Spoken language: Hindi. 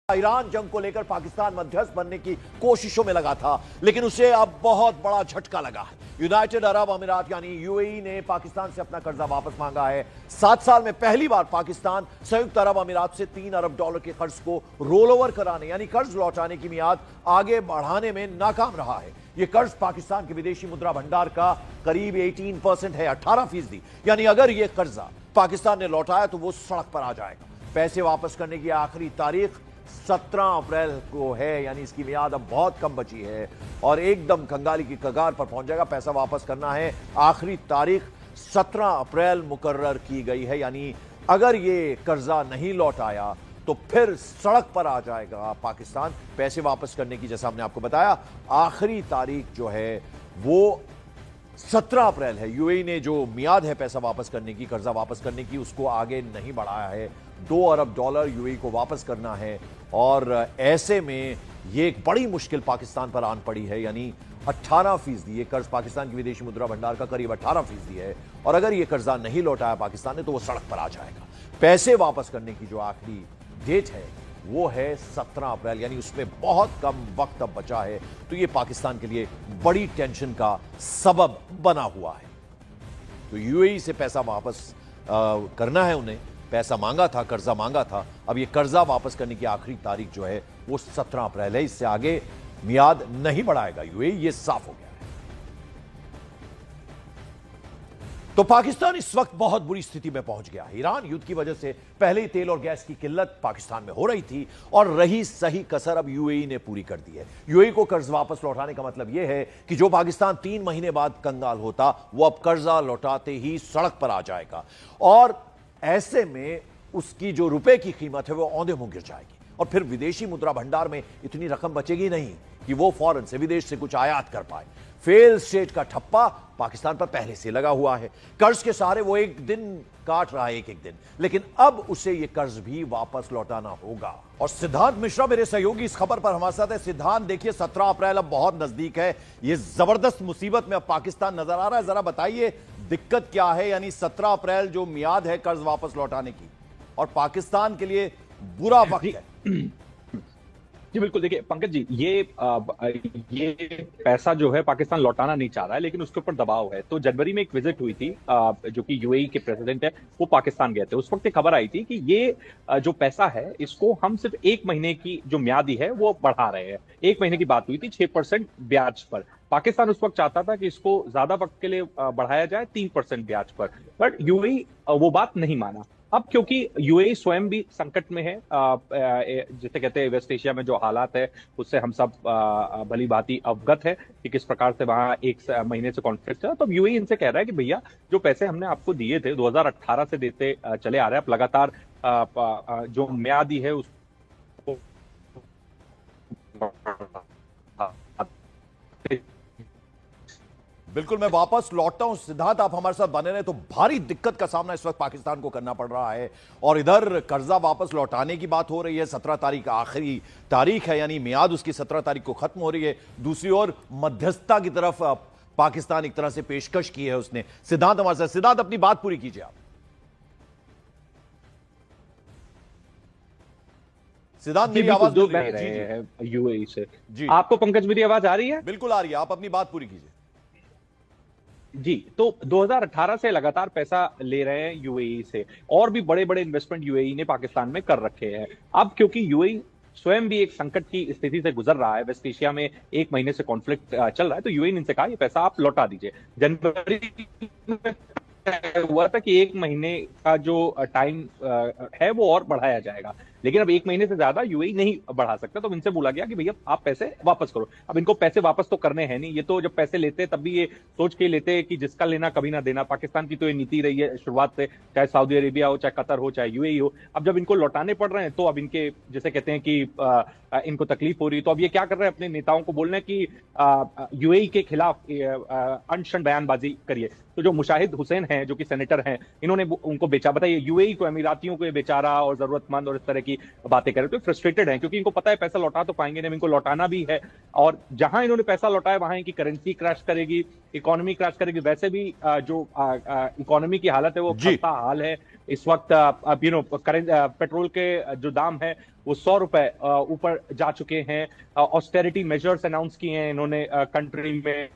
ईरान जंग को लेकर पाकिस्तान मध्यस्थ बनने की कोशिशों में लगा था, लेकिन उसे अब बहुत बड़ा झटका लगा है। यूनाइटेड अरब अमीरात यानी यूएई ने पाकिस्तान से अपना कर्जा वापस मांगा है। 7 साल में पहली बार पाकिस्तान संयुक्त अरब अमीरात से $3 अरब के कर्ज को रोल ओवर कराने यानी कर्ज लौटाने की मियाद आगे बढ़ाने में नाकाम रहा है। यह कर्ज पाकिस्तान के विदेशी मुद्रा भंडार का करीब 18% है, 18%। यानी अगर यह कर्जा पाकिस्तान ने लौटाया तो वो सड़क पर आ जाएगा। पैसे वापस करने की आखिरी तारीख 17 अप्रैल को है, यानी इसकी मियाद अब बहुत कम बची है और एकदम कंगाली की कगार पर पहुंच जाएगा। पैसा वापस करना है, आखिरी तारीख 17 अप्रैल मुकर्रर की गई है। यानी अगर ये कर्जा नहीं लौटाया तो फिर सड़क पर आ जाएगा पाकिस्तान पैसे वापस करने की। जैसा हमने आपको बताया, आखिरी तारीख जो है वो 17 अप्रैल है। यूएई ने जो मियाद है पैसा वापस करने की, कर्जा वापस करने की, उसको आगे नहीं बढ़ाया है। $2 अरब यूएई को वापस करना है और ऐसे में ये एक बड़ी मुश्किल पाकिस्तान पर आन पड़ी है। यानी 18%, ये कर्ज पाकिस्तान की विदेशी मुद्रा भंडार का करीब 18% है और अगर ये कर्जा नहीं लौटाया पाकिस्तान ने तो वो सड़क पर आ जाएगा। पैसे वापस करने की जो आखिरी डेट है वो है 17 अप्रैल, यानी उसमें बहुत कम वक्त अब बचा है। तो ये पाकिस्तान के लिए बड़ी टेंशन का सबब बना हुआ है। तो यूएई से पैसा वापस करना है उन्हें, पैसा मांगा था, कर्जा मांगा था। अब ये कर्जा वापस करने की आखिरी तारीख जो है वो 17 अप्रैल है। इससे आगे मियाद नहीं बढ़ाएगा यूएई, ये साफ हो गया है। तो पाकिस्तान इस वक्त बहुत बुरी स्थिति में पहुंच गया है। ईरान युद्ध की वजह से पहले ही तेल और गैस की किल्लत पाकिस्तान में हो रही थी और रही सही कसर अब यूएई ने पूरी कर दी है। यूएई को कर्ज वापस लौटाने का मतलब यह है कि जो पाकिस्तान 3 महीने बाद कंगाल होता वो अब कर्जा लौटाते ही सड़क पर आ जाएगा और ऐसे में उसकी जो रुपए की कीमत है वो औंधे मुंह गिर जाएगी और फिर विदेशी मुद्रा भंडार में इतनी रकम बचेगी नहीं कि वो फौरन से विदेश से कुछ आयात कर पाए। फेल स्टेट का ठप्पा पाकिस्तान पर पहले से लगा हुआ है। कर्ज के सहारे वो एक दिन काट रहा है, एक दिन, लेकिन अब उसे ये कर्ज भी वापस लौटाना होगा। और सिद्धांत मिश्रा मेरे सहयोगी इस खबर पर हमारे साथ है। सिद्धांत, देखिए 17 अप्रैल अब बहुत नजदीक है, ये जबरदस्त मुसीबत में अब पाकिस्तान नजर आ रहा है। जरा बताइए दिक्कत क्या है? यानी 17 अप्रैल जो मियाद है कर्ज वापस लौटाने की और पाकिस्तान के लिए बुरा वक्त है। जी बिल्कुल, देखिए पंकज जी, ये पैसा जो है पाकिस्तान लौटाना नहीं चाह रहा है, लेकिन उसके ऊपर दबाव है। तो जनवरी में एक विजिट हुई थी, जो कि यूएई के प्रेसिडेंट है वो पाकिस्तान गए थे। उस वक्त एक खबर आई थी कि ये जो पैसा है इसको हम सिर्फ 1 महीने की जो म्यादी है वो बढ़ा रहे हैं। 1 महीने की बात हुई थी 6% ब्याज पर। पाकिस्तान उस वक्त चाहता था कि इसको ज्यादा वक्त के लिए बढ़ाया जाए 3% ब्याज पर, बट यूएई वो बात नहीं माना। अब क्योंकि यूएई स्वयं भी संकट में है, जिसे कहते हैं वेस्ट एशिया में जो हालात है उससे हम सब भली भांति अवगत है कि किस प्रकार से वहां 1 महीने से कॉन्फ्लिक्ट है। तो यूएई इनसे कह रहा है कि भैया जो पैसे हमने आपको दिए थे 2018 से देते चले आ रहे हैं, आप लगातार जो म्यादी है उसको बिल्कुल, मैं वापस लौटता हूं। सिद्धांत, आप हमारे साथ बने रहे। तो भारी दिक्कत का सामना इस वक्त पाकिस्तान को करना पड़ रहा है और इधर कर्जा वापस लौटाने की बात हो रही है। 17 तारीख आखिरी तारीख है, यानी मियाद उसकी 17 तारीख को खत्म हो रही है। दूसरी ओर मध्यस्थता की तरफ पाकिस्तान एक तरह से पेशकश की है उसने। सिद्धांत हमारे साथ। सिद्धांत, अपनी बात पूरी कीजिए आप। सिद्धांत, मेरी आवाज जो बह रहे हैं यूएई से जी, आपको पंकज मेरी आवाज आ रही है? बिल्कुल आ रही है, आप अपनी बात पूरी कीजिए। जी, तो 2018 से लगातार पैसा ले रहे हैं यूएई से और भी बड़े बड़े इन्वेस्टमेंट यूएई ने पाकिस्तान में कर रखे हैं। अब क्योंकि यूएई स्वयं भी एक संकट की स्थिति से गुजर रहा है, वेस्ट एशिया में 1 महीने से कॉन्फ्लिक्ट चल रहा है, तो यूएई ने इनसे कहा ये पैसा आप लौटा दीजिए। जनवरी में हुआ था कि 1 महीने का जो टाइम है वो और बढ़ाया जाएगा, लेकिन अब 1 महीने से ज्यादा यूएई नहीं बढ़ा सकता। तो इनसे बोला गया कि भैया आप पैसे वापस करो। अब इनको पैसे वापस तो करने हैं नहीं, ये तो जब पैसे लेते तब भी ये सोच के लेते कि जिसका लेना कभी ना देना। पाकिस्तान की तो ये नीति रही है शुरुआत से, चाहे सऊदी अरेबिया हो, चाहे कतर हो, चाहे यूएई हो। अब जब इनको लौटाने पड़ रहे हैं तो अब इनके जैसे कहते हैं कि इनको तकलीफ हो रही है, तो अब ये क्या कर रहे हैं, अपने नेताओं को बोल रहे हैं कि यूएई के खिलाफ अनशन बयानबाजी करिए। तो जो मुशाहिद हुसैन हैं जो कि सेनेटर हैं, इन्होंने उनको बेचा। बताइए, यूएई को, अमीरातियों को ये बेचारा और जरूरतमंद और इस तरह की की बातें कर रहे थे, फ्रस्ट्रेटेड हैं क्योंकि इनको पता है पैसा लौटा तो पाएंगे नहीं, इनको लौटाना भी है। और जहां इन्होंने पैसा लौटाया वहां इनकी करेंसी क्रैश करेगी, इकोनॉमी क्रैश करेगी। वैसे भी जो इकोनॉमी की हालत है वो जी। खस्ता हाल है इस वक्त। पेट्रोल के जो दाम है वो 100 रुपए ऊपर जा चुके हैं। ऑस्टेरिटी मेजर्स अनाउंस किए हैं इन्होंने कंट्री में।